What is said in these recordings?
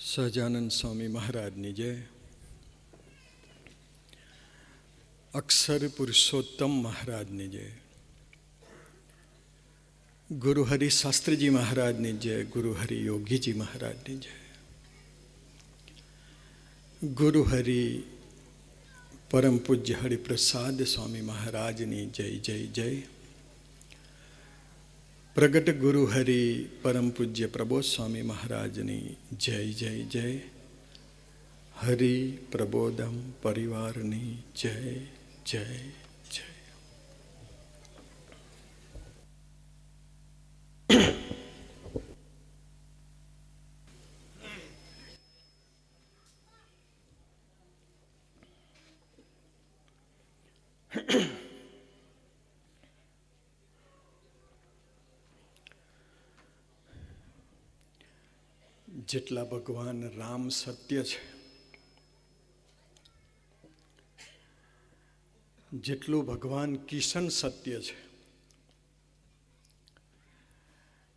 સહજાનંદ સ્વામી મહારાજની જય. અક્ષર પુરુષોત્તમ મહારાજની જય. ગુરુ હરિ શાસ્ત્રીજી મહારાજની જય. ગુરુ હરિ યોગીજી મહારાજની જય. ગુરુ હરિ પરમ પૂજ્ય હરિપ્રસાદ સ્વામી મહારાજની જય જય જય. પ્રગટ ગુરુ હરિ પરમ પૂજ્ય પ્રબોધ સ્વામી મહારાજની જય જય જય. હરિ પ્રબોધમ પરિવારની જય જય જય. જેટલા ભગવાન રામ સત્ય છે, જેટલું ભગવાન કિશન સત્ય છે,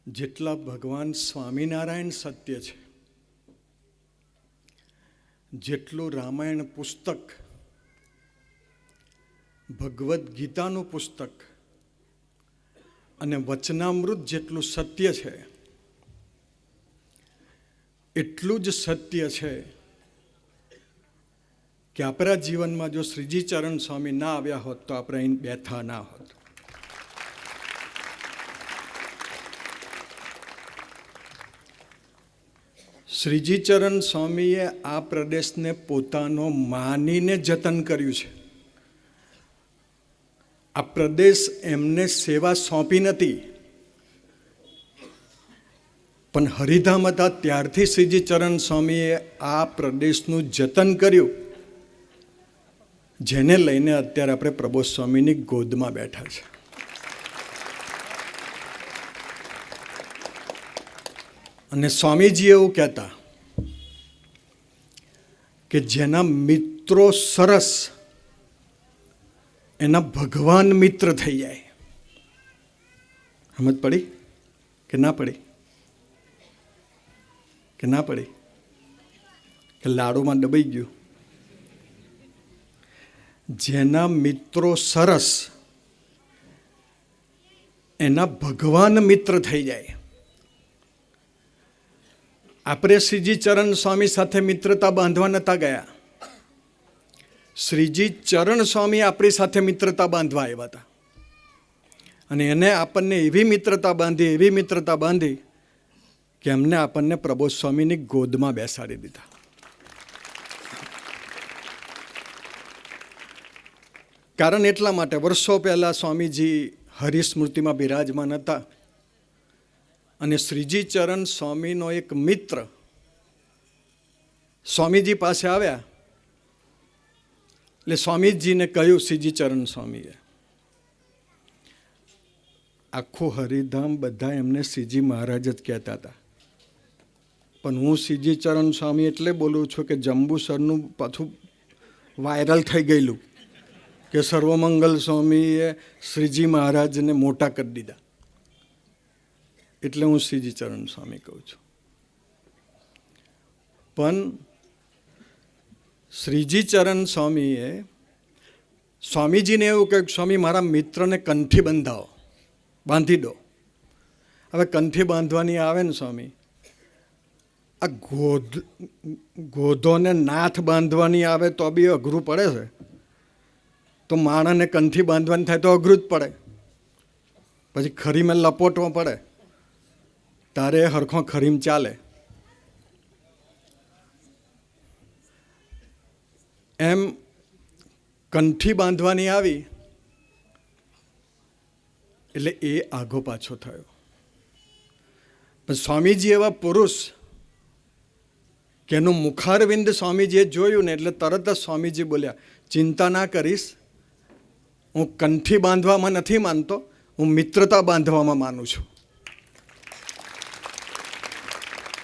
જેટલા ભગવાન સ્વામિનારાયણ સત્ય છે, જેટલું રામાયણ પુસ્તક, ભગવદ્ ગીતાનું પુસ્તક અને વચનામૃત જેટલું સત્ય છે, એટલું જ સત્ય છે કે આપણા જીવનમાં જો શ્રીજી ચરણ સ્વામી ના આવ્યા હોત તો આપણે અહીં બેઠા ના હોત. શ્રીજી ચરણ સ્વામીએ આ પ્રદેશને પોતાનો માનીને જતન કર્યું છે. આ પ્રદેશ એમને સેવા સોંપી નથી, પણ હરિધામ હતા ત્યારથી શ્રીજી ચરણ સ્વામીએ આ પ્રદેશનું જતન કર્યું, જેને લઈને અત્યારે આપણે પ્રબોધ સ્વામીની ગોદમાં બેઠા છે. અને સ્વામીજી એવું કહેતા કે જેના મિત્રો સરસ એના ભગવાન મિત્ર થઈ જાય. સમજ પડી કે ના પડી? કે ના પડી? કે લાડુમાં દબાઈ ગયું? જેના મિત્રો સરસ એના ભગવાન મિત્ર થઈ જાય. આપણે શ્રીજી ચરણ સ્વામી સાથે મિત્રતા બાંધવા નતા ગયા. શ્રીજી ચરણ સ્વામી આપણી સાથે મિત્રતા બાંધવા આવ્યા હતા. અને એને આપણને એવી મિત્રતા બાંધી કે એમને આપણને પ્રબોધ સ્વામીની ગોદમાં બેસાડી દીધા. કારણ એટલા માટે વર્ષો પહેલાં સ્વામીજી હરિસ્મૃતિમાં બિરાજમાન હતા અને શ્રીજી ચરણ સ્વામીનો એક મિત્ર સ્વામીજી પાસે આવ્યા. એટલે સ્વામીજીને કહ્યું શ્રીજી ચરણ સ્વામીએ, આખું હરિધામ બધા એમને શ્રીજી મહારાજ જ કહેતા હતા, પણ હું શ્રીજી ચરણ સ્વામી એટલે બોલું છું કે જંબુસરનું પાછું વાયરલ થઈ ગયેલું કે સર્વમંગલ સ્વામીએ શ્રીજી મહારાજને મોટા કરી દીધા, એટલે હું શ્રીજી ચરણ સ્વામી કહું છું. પણ શ્રીજી ચરણ સ્વામીએ સ્વામીજીને એવું કહ્યું કે સ્વામી મારા મિત્રને કંઠી બાંધી દો. હવે કંઠી બાંધવાની આવે ને સ્વામી, આ ગોધોને નાથ બાંધવાની આવે તો બી અઘરું પડે છે, તો માણસને કંઠી બાંધવાની થાય તો અઘરું જ પડે. પછી ખરીમાં લપોટવો પડે તારે હરખો ખરીમ ચાલે. એમ કંઠી બાંધવાની આવી એટલે એ આઘો પાછો થયો. પણ સ્વામીજી એવા પુરુષ કે એનું મુખારવિંદ સ્વામીજીએ જોયું ને એટલે તરત જ સ્વામીજી બોલ્યા, ચિંતા ના કરીશ, હું કંઠી બાંધવામાં નથી માનતો, હું મિત્રતા બાંધવામાં માનું છું.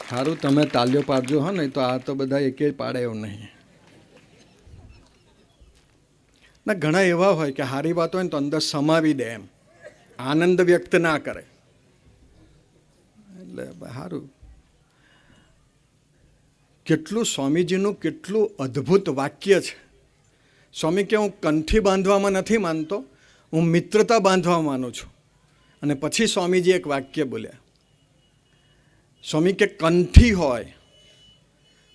સારું, તમે તાલીઓ પાડજો હો, ને તો આ તો બધા એકે પાડે એવું નહીં. ના, ઘણા એવા હોય કે સારી વાત હોય ને તો અંદર સમાવી દે, એમ આનંદ વ્યક્ત ના કરે. એટલે સારું. કેટલું સ્વામીજીનું કેટલું અદ્ભુત વાક્ય છે. સ્વામી કે હું કંઠી બાંધવામાં નથી માનતો, હું મિત્રતા બાંધવા માનું છું. અને પછી સ્વામીજી એક વાક્ય બોલ્યા. સ્વામી કે કંઠી હોય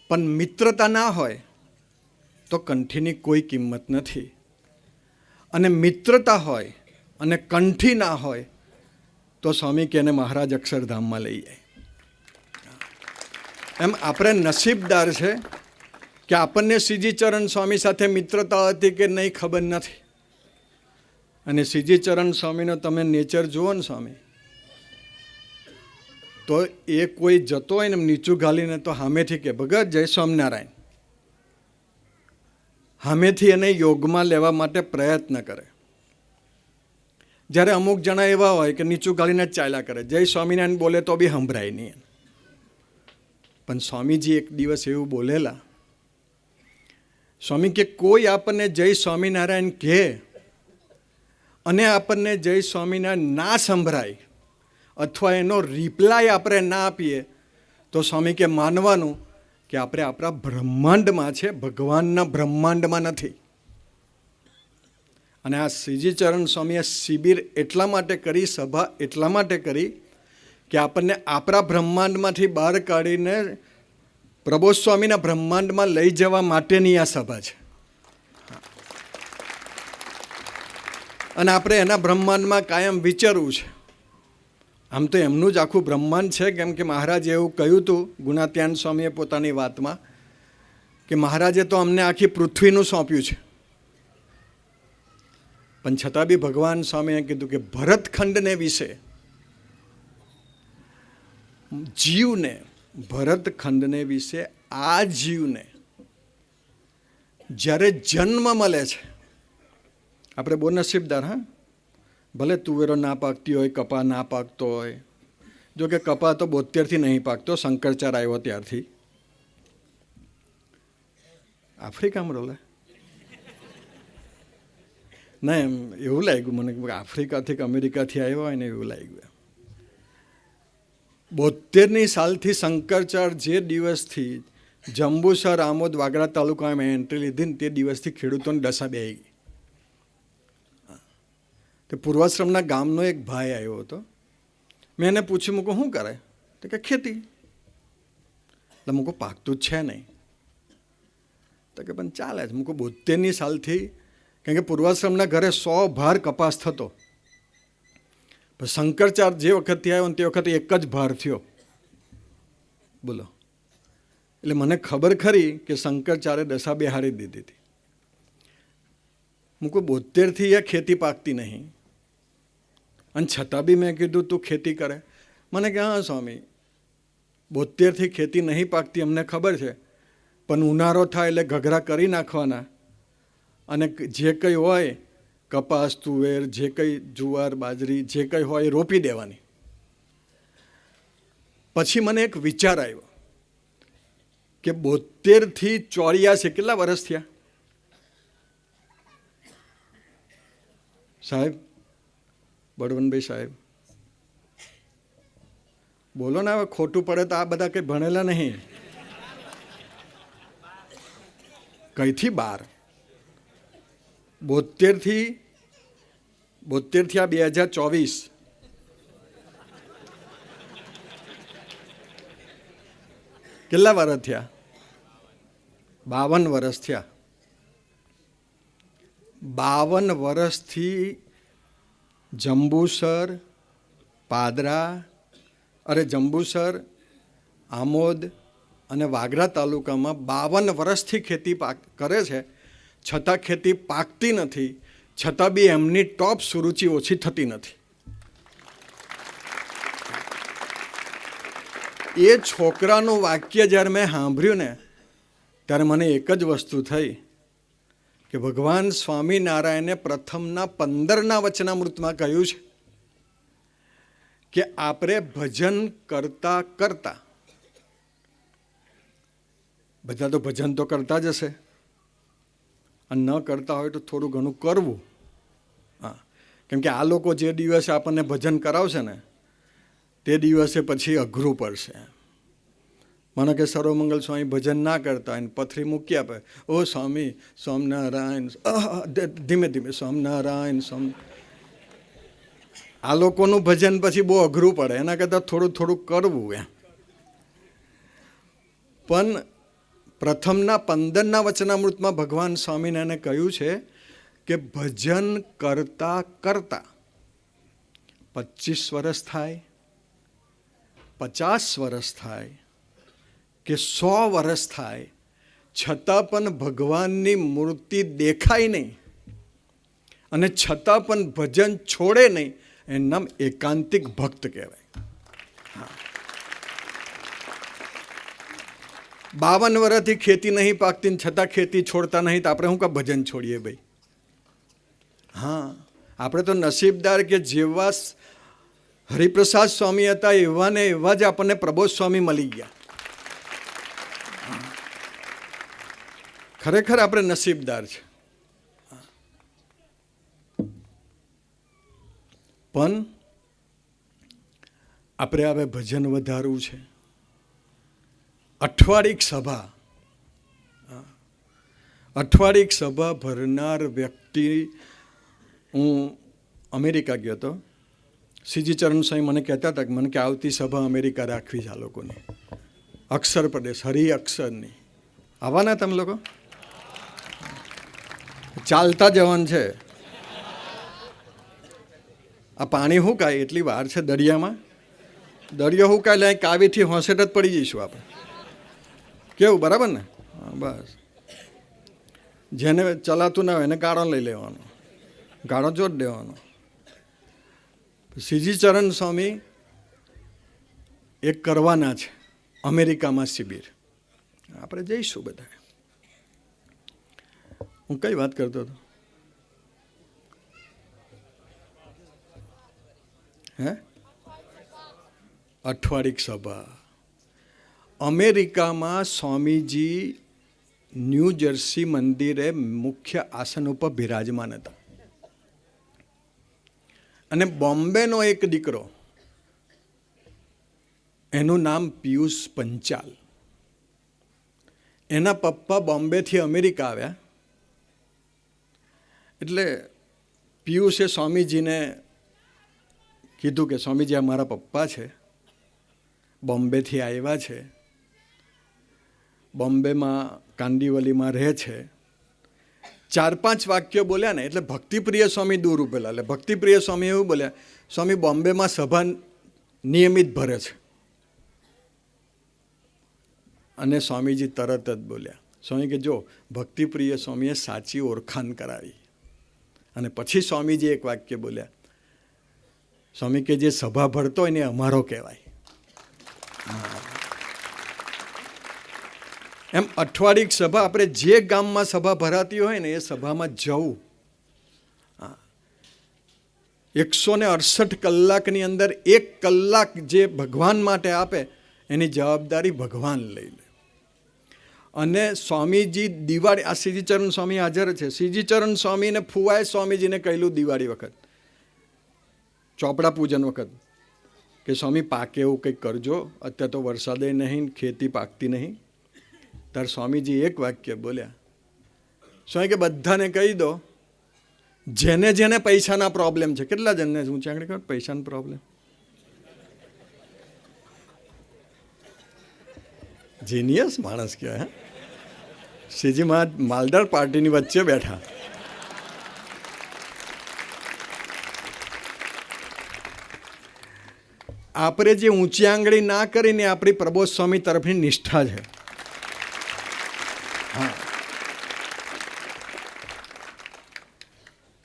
પણ મિત્રતા ના હોય તો કંઠીની કોઈ કિંમત નથી, અને મિત્રતા હોય અને કંઠી ના હોય તો સ્વામી કે એને મહારાજ અક્ષરધામમાં લઈ જાય. એમ આપણે નસીબદાર છે કે આપણને શ્રીજીચરણ સ્વામી સાથે મિત્રતા હતી કે નહીં ખબર નથી. અને શ્રીજીચરણ સ્વામીનો તમે નેચર જુઓ ને સ્વામી, તો એ કોઈ જતો હોય ને નીચું ઘાલીને તો સામેથી કે ભગત જય સ્વામિનારાયણ, સામેથી એને યોગમાં લેવા માટે પ્રયત્ન કરે. જ્યારે અમુક જણા એવા હોય કે નીચું ગાળીને જ ચાલ્યા કરે, જય સ્વામિનારાયણ બોલે તો બી સંભળાય નહીં. પણ સ્વામીજી એક દિવસ એવું બોલેલા, સ્વામી કે કોઈ આપણને જય સ્વામિનારાયણ કહે અને આપણને જય સ્વામિનારાયણ ના સંભળાય અથવા એનો રિપ્લાય આપણે ના આપીએ તો સ્વામી કે માનવાનું કે આપણે આપણા બ્રહ્માંડમાં છે, ભગવાનના બ્રહ્માંડમાં નથી. અને આ શ્રીજીચરણ સ્વામીએ શિબિર એટલા માટે કરી, સભા એટલા માટે કરી કે આપણને આપણા બ્રહ્માંડમાંથી બહાર કાઢીને પ્રબોધ સ્વામીના બ્રહ્માંડમાં લઈ જવા માટેની આ સભા છે. અને આપણે એના બ્રહ્માંડમાં કાયમ વિચારવું છે. આમ તો એમનું જ આખું બ્રહ્માંડ છે, કેમ કે મહારાજે એવું કહ્યું હતું ગુણાત્યાન સ્વામીએ પોતાની વાતમાં કે મહારાજે તો અમને આખી પૃથ્વીનું સોંપ્યું છે. પણ છતાં બી ભગવાન સ્વામીએ કીધું કે ભરતખંડને વિશે, જીવને, ભરતખંડને વિશે આ જીવને જ્યારે જન્મ મળે છે, આપણે બહુ નસીબદાર. હા, ભલે તુવેરો ના પાકતી હોય, કપા ના પાકતો હોય, જો કે કપા તો 72થી નહીં પાકતો, શંકરાચાર્ય આવ્યો ત્યારથી. આફ્રિકામાં રોલે ના, એમ એવું લાગ્યું મને કે આફ્રિકાથી કે અમેરિકાથી આવ્યો હોય ને એવું લાગ્યું. 72ની સાલથી શંકરાચાર્ય જે દિવસથી જંબુસર, આમોદ, વાગરા તાલુકામાં એન્ટ્રી લીધી ને તે દિવસથી ખેડૂતોને દશા બેહી ગઈ. તે પૂર્વાશ્રમના ગામનો એક ભાઈ આવ્યો હતો. મેં એને પૂછ્યું, મૂકો શું કરે? તો કે ખેતી. એટલે મૂકો પાકતું જ છે નહીં. તો કે પણ ચાલે છે. મૂકો 72ની સાલથી, કારણ કે પૂર્વાશ્રમના ઘરે 100 ભાર કપાસ થતો. પણ શંકરાચાર્ય જે વખતથી આવ્યો ને તે વખતે એક જ ભાર થયો. બોલો. એટલે મને ખબર ખરી કે શંકરાચાર્ય દશા બેહારી દીધી હતી. મૂકો 72થી એ ખેતી પાકતી નહીં, અને છતાં બી મેં કીધું તું ખેતી કરે. મને કે હા સ્વામી, 72થી ખેતી નહીં પાકતી અમને ખબર છે, પણ ઉનાળો થાય એટલે ઘઘરા કરી નાખવાના અને જે કંઈ હોય કપાસ, તુવેર, જે કંઈ જુવાર, બાજરી, જે કંઈ હોય એ રોપી દેવાની. પછી મને એક વિચાર આવ્યો કે 72થી 84 કેટલા વર્ષ થયા સાહેબ? બળવંતભાઈ સાહેબ બોલો ને, હવે ખોટું પડે તો આ બધા કંઈ ભણેલા નહીં. કઈથી 12? 72થી આ 2024 કેટલા વર્ષ થયા? 52 વર્ષ થયા. 52 વર્ષથી જંબુસર, પાદરા, જંબુસર, આમોદ અને વાગરા તાલુકામાં 52 વર્ષથી ખેતી કરે છે, છતાં ખેતી પાકતી નથી, છતાં બી એમની ટોપ સુરુચિ ઓછી થતી નથી. એ છોકરાનું વાક્ય જ્યારે મેં સાંભળ્યું ને ત્યારે મને એક જ વસ્તુ થઈ કે ભગવાન સ્વામિનારાયણે પ્રથમના 15ના વચનામૃતમાં કહ્યું છે કે આપણે ભજન કરતા કરતા, બધા તો ભજન તો કરતા જ હશે, અને ન કરતા હોય તો થોડું ઘણું કરવું. હા, કેમ કે આ લોકો જે દિવસે આપણને ભજન કરાવશે ને તે દિવસે પછી અઘરું પડશે. માનો કે સર્વમંગલ સ્વામી ભજન ના કરતા હોય, પથરી મૂકી આપે, ઓ સ્વામી સોમનારાયણ, ધીમે ધીમે સોમનારાયણ સોમ. આ લોકોનું ભજન પછી બહુ અઘરું પડે, એના કરતાં થોડું થોડું કરવું એમ. પણ પ્રથમના 15ના વચનામૃતમાં ભગવાન સ્વામિનારાયણે કહ્યું છે કે ભજન કરતા કરતા 25 વર્ષ થાય, 50 વર્ષ થાય કે 100 વર્ષ થાય, છતાં પણ ભગવાનની મૂર્તિ દેખાય નહીં અને છતાં પણ ભજન છોડે નહીં, એનું નામ એકાંતિક ભક્ત કહેવાય. 52 વર્ષથી ખેતી નહીં પાકતી છતાં ખેતી છોડતા નહીં, તો આપણે શું કાં ભજન છોડીએ ભાઈ? હા, આપણે તો નસીબદાર કે જેવા હરિપ્રસાદ સ્વામી હતા એવા ને એવા જ આપણને પ્રબોધ સ્વામી મળી ગયા. ખરેખર આપણે નસીબદાર છે. પણ આપણે હવે ભજન વધારવું છે. અઠવાડિક સભા ભરનાર વ્યક્તિ. હું અમેરિકા ગયો હતો, સીજી ચરણ સ્વામી મને કહેતા હતા કે મને કે આવતી સભા અમેરિકા રાખવી છે આ લોકોની, અક્ષર પ્રદેશ, હરિ અક્ષરની. આવવાના તમે લોકો? ચાલતા જવાનું છે. આ પાણી શું કાય એટલી વાર છે દરિયામાં? દરિયો શું કાય લે, કાવીથી હોંસેટ જ પડી જઈશું આપણે. કેવું, બરાબર ને? હા, બસ. જેને ચલાતું ના હોય એને ગાળો લઈ લેવાનો, ગાળો જોડ દેવાનો. સીજી ચરણ સ્વામી એક કરવાના છે અમેરિકામાં શિબિર. આપણે જઈશું બધા. હું કઈ વાત કરતો હતો? હે? અઠવાડિક સભા. અમેરિકામાં સ્વામીજી ન્યૂ જર્સી મંદિરે મુખ્ય આસન ઉપર બિરાજમાન હતા. અને બોમ્બેનો એક દીકરો, એનું નામ પિયુષ પંચાલ. એના પપ્પા બોમ્બેથી અમેરિકા આવ્યા. એટલે પિયુષે સ્વામીજીને કીધું કે સ્વામીજી આ મારા પપ્પા છે, બોમ્બેથી આવ્યા છે, બોમ્બેમાં કાંદીવલીમાં રહે છે. 4-5 વાક્યો બોલ્યા ને એટલે ભક્તિપ્રિય સ્વામી દૂર ઉભેલા. એટલે ભક્તિપ્રિય સ્વામી એવું બોલ્યા, સ્વામી બોમ્બેમાં સભા નિયમિત ભરે છે. અને સ્વામીજી તરત જ બોલ્યા, સ્વામી કે જો ભક્તિપ્રિય સ્વામીએ સાચી ઓળખાણ કરાવી. અને પછી સ્વામીજી એક વાક્ય બોલ્યા, સ્વામી કે જે સભા ભરતો હોય ને અમારો કહેવાય. એમ અઠવાડિક સભા, આપણે જે ગામમાં સભા ભરાતી હોય ને એ સભામાં જવું. 168 કલાકની અંદર 1 કલાક જે ભગવાન માટે આપે એની જવાબદારી ભગવાન લઈ લે. અને સ્વામીજી દિવાળી, આ સીજીચરણ સ્વામી હાજર છે, સીજીચરણ સ્વામીને ફુવાએ સ્વામીજીને કહેલું દિવાળી વખત, ચોપડા પૂજન વખત, કે સ્વામી પાકે એવું કંઈક કરજો, અત્યારે તો વરસાદે નહીં, ખેતી પાકતી નહીં. ત્યારે સ્વામીજી એક વાક્ય બોલ્યા, સ્વામી કે બધાને કહી દો જેને જેને પૈસાના પ્રોબ્લેમ છે. કેટલા જણને ઊંચી આંગળી કરો પૈસાનો પ્રોબ્લેમ? જીનિયસ માણસ કહેવાય. શ્રીજી મહારાજ માલદાર પાર્ટીની વચ્ચે બેઠા. આપણે જે ઊંચી આંગળી ના કરીને આપણી પ્રબોધ સ્વામી તરફની નિષ્ઠા છે. હા,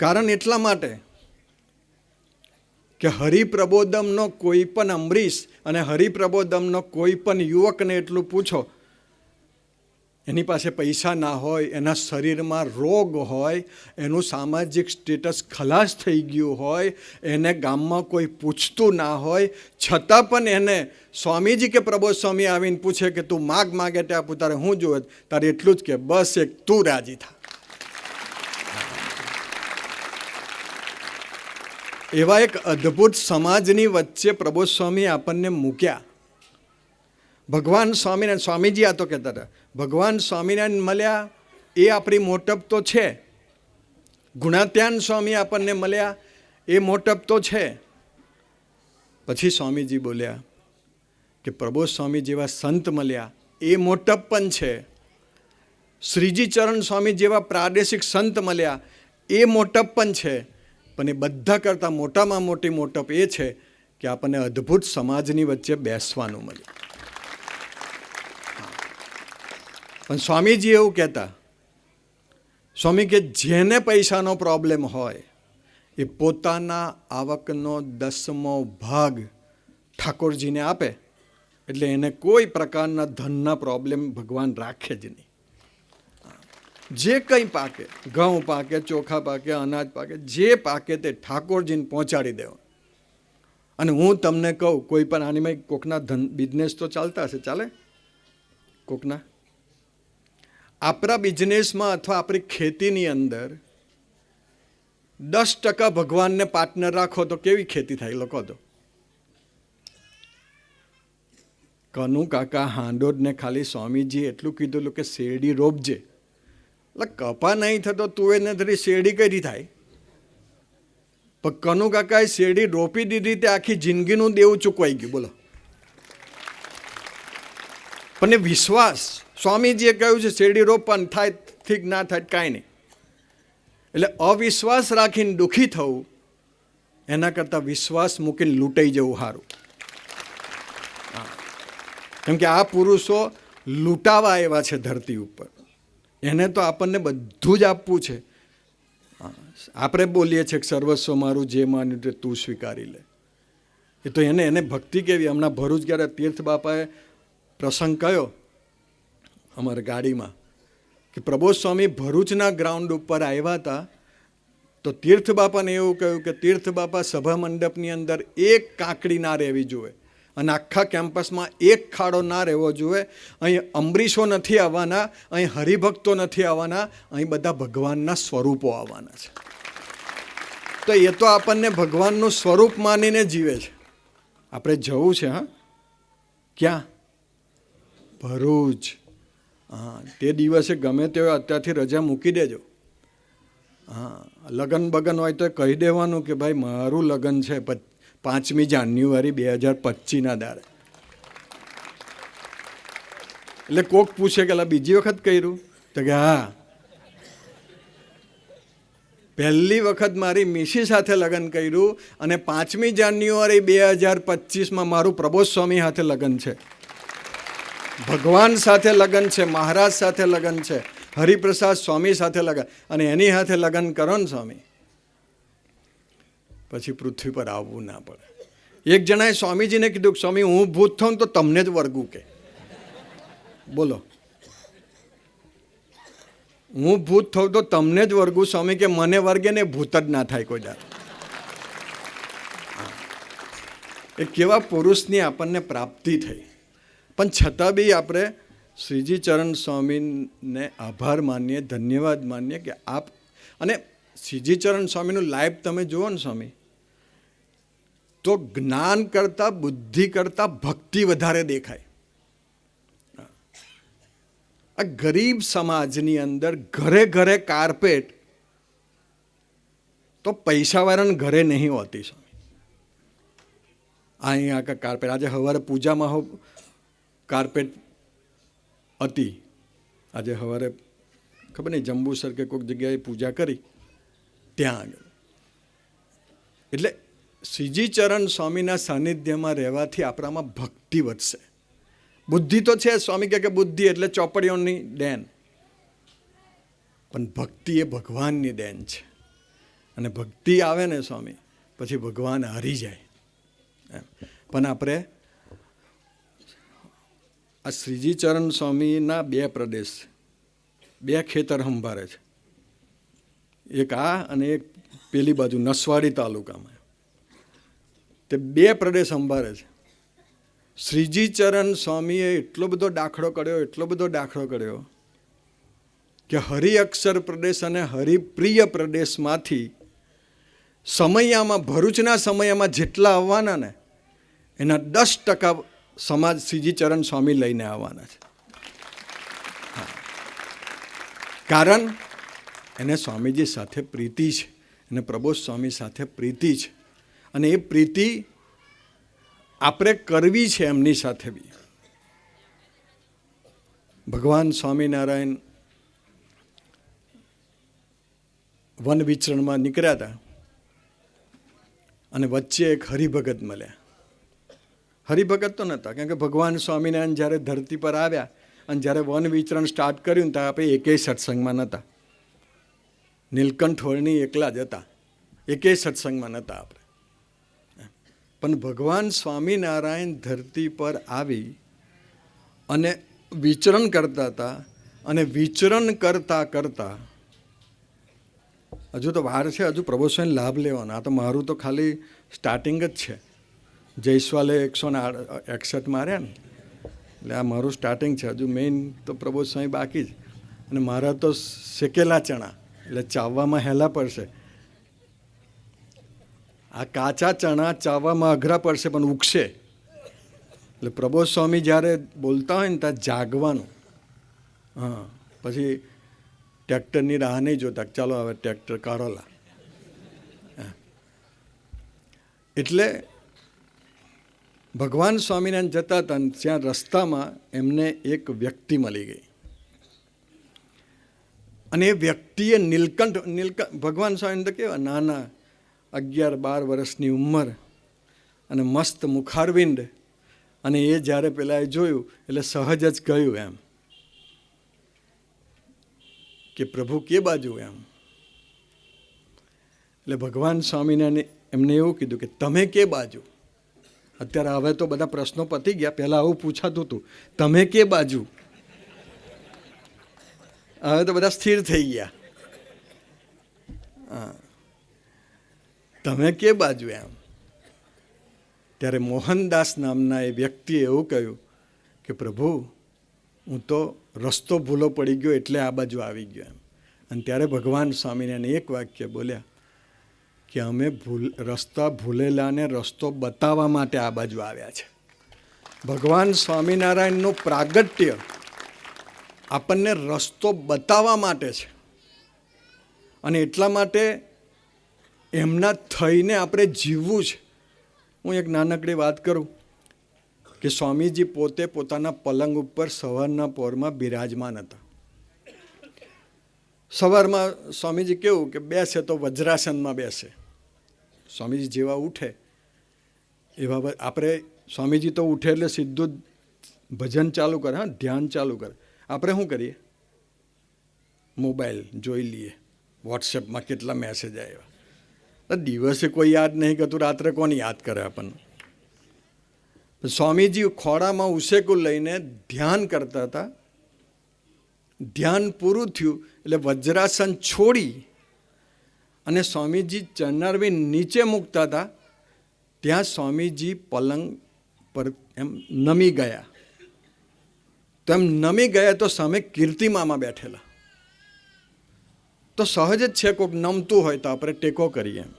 કારણ એટલા માટે કે હરિપ્રબોધમનો કોઈ પણ અમરીશ અને હરિપ્રબોધમનો કોઈ પણ યુવકને એટલું પૂછો, એની પાસે પૈસા ના હોય, એના શરીરમાં રોગ હોય, એનું સામાજિક સ્ટેટસ ખલાસ થઈ ગયું હોય, એને ગામમાં કોઈ પૂછતું ના હોય, છતાં પણ એને સ્વામીજી કે પ્રબોધ સ્વામી આવીને પૂછે કે તું માગ માગે તે આપું, તારે હું જોવે? તારે એટલું જ કે બસ એક તું રાજી થા. એવા એક અદ્ભુત સમાજની વચ્ચે પ્રબોધ સ્વામી આપણને મૂક્યા. ભગવાન સ્વામિનારાયણ, સ્વામીજી આ તો કહેતા હતા, ભગવાન સ્વામિનારાયણ મળ્યા એ આપણી મોટપ તો છે, ગુણાત્યાન સ્વામી આપણને મળ્યા એ મોટપ તો છે. પછી સ્વામીજી બોલ્યા કે પ્રબોધ સ્વામી જેવા સંત મળ્યા એ મોટપ પણ છે, શ્રીજી ચરણ સ્વામી જેવા પ્રાદેશિક સંત મળ્યા એ મોટપ પણ છે, પણ એ બધા કરતાં મોટામાં મોટી મોટપ એ છે કે આપણને અદ્ભુત સમાજની વચ્ચે બેસવાનું મળ્યું. પણ સ્વામીજી એવું કહેતા, સ્વામી કે જેને પૈસાનો પ્રોબ્લેમ હોય એ પોતાના આવકનો 10મો ભાગ ઠાકોરજીને આપે એટલે એને કોઈ પ્રકારના ધનના પ્રોબ્લેમ ભગવાન રાખે જ નહીં. જે કંઈ પાકે, ઘઉં પાકે, ચોખા પાકે, અનાજ પાકે, જે પાકે તે ઠાકોરજીને પહોંચાડી દેવા. અને હું તમને કહું, કોઈ પણ આનીમાં કોકના બિઝનેસ તો ચાલતા હશે, ચાલે કોકના. આપણા બિઝનેસમાં અથવા આપણી ખેતીની અંદર 10% ભગવાનને પાર્ટનર રાખો તો કેવી ખેતી થાય લોકો? તો કનુ કાકા હાંડોડને ખાલી સ્વામીજી એટલું કીધું કે શેરડી રોપજે, એટલે કપા નહીં થતો તું એને ધરી શેરડી કઈ થાય? પણ કનુ કાકાએ શેરડી રોપી દીધી, તે આખી જિંદગીનું દેવું ચૂકવાઈ ગયું. બોલો. પણ એ વિશ્વાસ, સ્વામીજીએ કહ્યું છે શેરડી રોપવાનું, થાય ઠીક, ના થાય કાંઈ નહીં. એટલે અવિશ્વાસ રાખીને દુઃખી થવું એના કરતાં વિશ્વાસ મૂકીને લૂંટાઈ જવું સારું. કેમ કે આ પુરુષો લૂંટાવા એવા છે ધરતી ઉપર, એને તો આપણને બધું જ આપવું છે. આપણે બોલીએ છીએ કે સર્વસ્વ મારું, જે માન્યું તે તું સ્વીકારી લે. એ તો એને ભક્તિ કેવી. હમણાં ભરૂચ ગયા તીર્થ બાપાએ પ્રસંગ કયો અમારી ગાડીમાં કે પ્રબોધ સ્વામી ભરૂચના ગ્રાઉન્ડ ઉપર આવ્યા હતા, તો તીર્થ બાપાને એવું કહ્યું કે તીર્થ બાપા સભા મંડપની અંદર એક કાંકડી ના રહેવી જોઈએ, અને આખા કેમ્પસમાં એક ખાડો ના રહેવો જોઈએ. અહીં અંબરીશો નથી આવવાના, અહીં હરિભક્તો નથી આવવાના, અહીં બધા ભગવાનના સ્વરૂપો આવવાના છે. તો એ તો આપણને ભગવાનનું સ્વરૂપ માનીને જીવે છે. આપણે જવું છે. હા, ક્યાં? ભરૂચ. હા, તે દિવસે ગમે તે અત્યારથી રજા મૂકી દેજો. હા, લગ્ન બગન હોય તો કહી દેવાનું કે ભાઈ મારું લગ્ન છે 5મી જાન્યુઆરી 2025ના દાડે. એટલે કોક પૂછે કે બીજી વખત કર્યું? તો કે હા, પહેલી વખત મારી મિસી સાથે લગ્ન કર્યું, અને 5મી જાન્યુઆરી 2025માં મારું પ્રબોધ સ્વામી સાથે લગ્ન છે, ભગવાન સાથે લગ્ન છે, મહારાજ સાથે લગ્ન છે, હરિપ્રસાદ સ્વામી સાથે લગ્ન, અને એની સાથે લગ્ન કરો ને સ્વામી, પછી પૃથ્વી પર આવવું ના પડે. એક જણાએ સ્વામીજીને કીધું કે સ્વામી હું ભૂત થાઉં તો તમને જ વર્ગું કે. બોલો, હું ભૂત થાઉં તો તમને જ વર્ગું સ્વામી કે મને વર્ગે ને ભૂત જ ના થાય કોઈ દાડો. એ કેવા પુરુષની આપણને પ્રાપ્તિ થઈ. પણ છતાં બી આપણે શ્રીજી ચરણ સ્વામીને આભાર માનીએ, ધન્યવાદ માનીએ કે આપ. અને શ્રીજી ચરણ સ્વામીનું લાઈફ તમે જુઓ ને સ્વામી, તો જ્ઞાન કરતાં, બુદ્ધિ કરતાં ભક્તિ વધારે દેખાય. આ ગરીબ સમાજની અંદર ઘરે ઘરે કાર્પેટ, તો પૈસાવાળાને ઘરે નહીં હોતી સ્વામી. અહીંયા કાર્પેટ, આજે સવારે પૂજામાં કાર્પેટ હતી. આજે સવારે ખબર નહીં જંબુસર કે કોઈક જગ્યાએ પૂજા કરી ત્યાં આગળ. એટલે શ્રીજી ચરણ સ્વામીના સાનિધ્યમાં રહેવાથી આપણામાં ભક્તિ વધશે. બુદ્ધિ તો છે, સ્વામી કહે કે બુદ્ધિ એટલે ચોપડીઓની દેન, પણ ભક્તિ એ ભગવાનની દેન છે. અને ભક્તિ આવે ને સ્વામી, પછી ભગવાન હારી જાય. પણ આપણે આ શ્રીજી ચરણ સ્વામીના 2 પ્રદેશ, 2 ખેતર સંભાળે છે. એક આ અને એક પેલી બાજુ નસવાડી તાલુકામાં. તે 2 પ્રદેશ સંભાળે છે. શ્રીજી ચરણ સ્વામીએ એટલો બધો દાખલો કર્યો, એટલો બધો દાખલો કર્યો કે હરિ અક્ષર પ્રદેશ અને હરિપ્રિય પ્રદેશમાંથી સમયામાં, ભરૂચના સમયમાં જેટલા આવવાના ને એના 10% સમાજ શ્રીજીચરણ સ્વામી લઈને આવવાના છે. કારણ એને સ્વામીજી સાથે પ્રીતિ છે, એને પ્રબોધ સ્વામી સાથે પ્રીતિ છે, અને એ પ્રીતિ આપણે કરવી છે એમની સાથે બી. ભગવાન સ્વામિનારાયણ વન વિચરણમાં નીકળ્યા હતા અને વચ્ચે એક હરિભગત મળ્યા. હરિભગત તો નહોતા, કારણ કે ભગવાન સ્વામિનારાયણ જ્યારે ધરતી પર આવ્યા અને જ્યારે વન વિચરણ સ્ટાર્ટ કર્યું ત્યારે આપણે એકેય સત્સંગમાં નહોતા. નીલકંઠ વર્ણી એકલા જ હતા, એકેય સત્સંગમાં નહોતા આપણે. પણ ભગવાન સ્વામિનારાયણ ધરતી પર આવી અને વિચરણ કરતા હતા, અને વિચરણ કરતા કરતા હજુ તો વાર છે, હજુ પ્રભુસ્વામી લાભ લેવાનો. આ તો મારું તો ખાલી સ્ટાર્ટિંગ જ છે. જયસ્વાલે 161 માર્યા ને, એટલે આ મારું સ્ટાર્ટિંગ છે. હજુ મેઇન તો પ્રભુસ્વામી બાકી જ. અને મારા તો શેકેલા ચણા, એટલે ચાવવામાં હેલા પડશે. આ કાચા ચણા ચાવવામાં અઘરા પડશે પણ ઉગશે. એટલે પ્રબોધ સ્વામી જ્યારે બોલતા હોય ને ત્યાં જાગવાનું. હા, પછી ટ્રેક્ટરની રાહ નહીં જોતા, ચાલો હવે ટ્રેક્ટર કાઢોલા. એટલે ભગવાન સ્વામિનારાયણ જતા હતા, ત્યાં રસ્તામાં એમને એક વ્યક્તિ મળી ગઈ, અને એ વ્યક્તિએ નીલકંઠ ભગવાન સ્વામી તો કેવા નાના 11-12 વર્ષની ઉંમર અને મસ્ત મુખારવિંદ, અને એ જ્યારે પેલા એ જોયું એટલે સહજ જ કહ્યું એમ કે પ્રભુ કે બાજુ એમ. એટલે ભગવાન સ્વામિનારાયણે એમને એવું કીધું કે તમે કે બાજુ. અત્યારે હવે તો બધા પ્રશ્નો પતી ગયા, પહેલાં આવું પૂછાતું હતું, તમે કે બાજુ. હવે તો બધા સ્થિર થઈ ગયા. હા, તમે કે બાજુ એમ. ત્યારે મોહનદાસ નામના એ વ્યક્તિએ એવું કહ્યું કે પ્રભુ હું તો રસ્તો ભૂલો પડી ગયો એટલે આ બાજુ આવી ગયો એમ. અને ત્યારે ભગવાન સ્વામિનારાયણ એક વાક્ય બોલ્યા કે અમે રસ્તા ભૂલેલાને રસ્તો બતાવવા માટે આ બાજુ આવ્યા છે. ભગવાન સ્વામિનારાયણનું પ્રાગટ્ય આપણને રસ્તો બતાવવા માટે છે, અને એટલા માટે એમના થઈને આપણે જીવવું છે. હું એક નાનકડી વાત કરું કે સ્વામીજી પોતે પોતાના પલંગ ઉપર સવારના પહોરમાં બિરાજમાન હતા. સવારમાં સ્વામીજી કેવું કે બેસે તો વજ્રાસનમાં બેસે. સ્વામીજી જેવા ઉઠે એવા આપણે, સ્વામીજી તો ઉઠે એટલે સીધું ભજન ચાલુ કરે, હા, ધ્યાન ચાલુ કરે. આપણે શું કરીએ? મોબાઈલ જોઈ લઈએ, વોટ્સએપમાં કેટલા મેસેજ આવ્યા. દિવસે કોઈ યાદ નહીં કરતું, રાત્રે કોણ યાદ કરે આપણને? સ્વામીજી ખોળામાં ઉસેકું લઈને ધ્યાન કરતા હતા. ધ્યાન પૂરું થયું એટલે વજ્રાસન છોડી અને સ્વામીજી ચરણારવી નીચે મૂકતા હતા, ત્યાં સ્વામીજી પલંગ પર એમ નમી ગયા. તો એમ નમી ગયા તો સામે કીર્તિમામાં બેઠેલા. તો સહજ જ છે, કોઈક નમતું હોય તો આપણે ટેકો કરીએ એમ.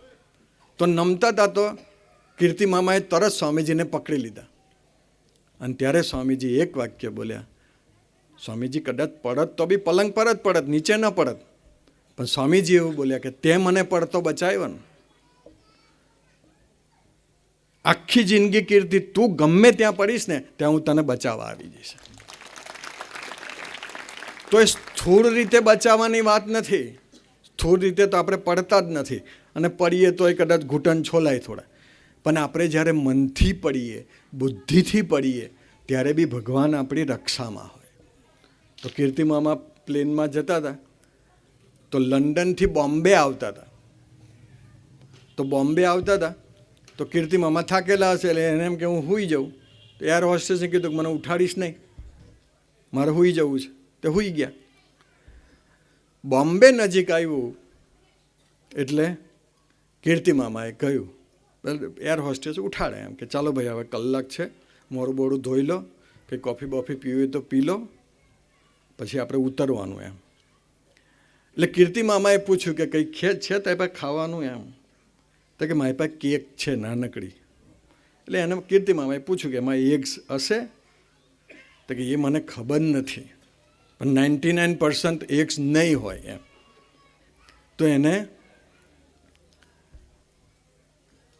તો નમતા હતા તો કીર્તિમામાએ તરત સ્વામીજીને પકડી લીધા. અને ત્યારે સ્વામીજી એક વાક્ય બોલ્યા. સ્વામીજી કદાચ પડત તો બી પલંગ પર જ પડત, નીચે ન પડત. પણ સ્વામીજી એવું બોલ્યા કે તે મને પડતો બચાવ્યો ને. આખી જિંદગી કીર્તિ તું ગમે ત્યાં પડીશ ને ત્યાં હું તને બચાવવા આવી જઈશ. તો એ સ્થૂળ રીતે બચાવવાની વાત નથી. સ્થૂળ રીતે તો આપણે પડતા જ નથી, અને પડીએ તો એ કદાચ ઘૂંટણ છોલાય થોડા. પણ આપણે જ્યારે મનથી પડીએ, બુદ્ધિથી પડીએ, ત્યારે બી ભગવાન આપણી રક્ષામાં હોય. તો કીર્તિમામા પ્લેનમાં જતા હતા, તો લંડનથી બોમ્બે આવતા હતા. તો બોમ્બે આવતા હતા તો કીર્તિમામા થાકેલા હશે એટલે એને એમ કે હું સૂઈ જાઉં. તો એર હોસ્ટેસે કીધું કે મને ઉઠાડીશ નહીં, મારે સૂઈ જવું છે. તે સૂઈ ગયા. બોમ્બે નજીક આવ્યું એટલે કીર્તિમામાએ કહ્યું, એર હોસ્ટેસ ઉઠાડે એમ કે ચાલો ભાઈ હવે કલાક છે, મોરું બોરું ધોઈ લો, કે કોફી બોફી પીવી તો પી લો, પછી આપણે ઉતરવાનું એમ. એટલે કીર્તિમામાએ પૂછ્યું કે કંઈ છે તારી પાસે ખાવાનું એમ? તો કે મારી પાસે કેક છે નાનકડી. એટલે એને કીર્તિમામાએ પૂછ્યું કે એમાં એગ્સ હશે? તો કે એ મને ખબર નથી, પણ 99% એગ્સ નહીં હોય એમ. તો એને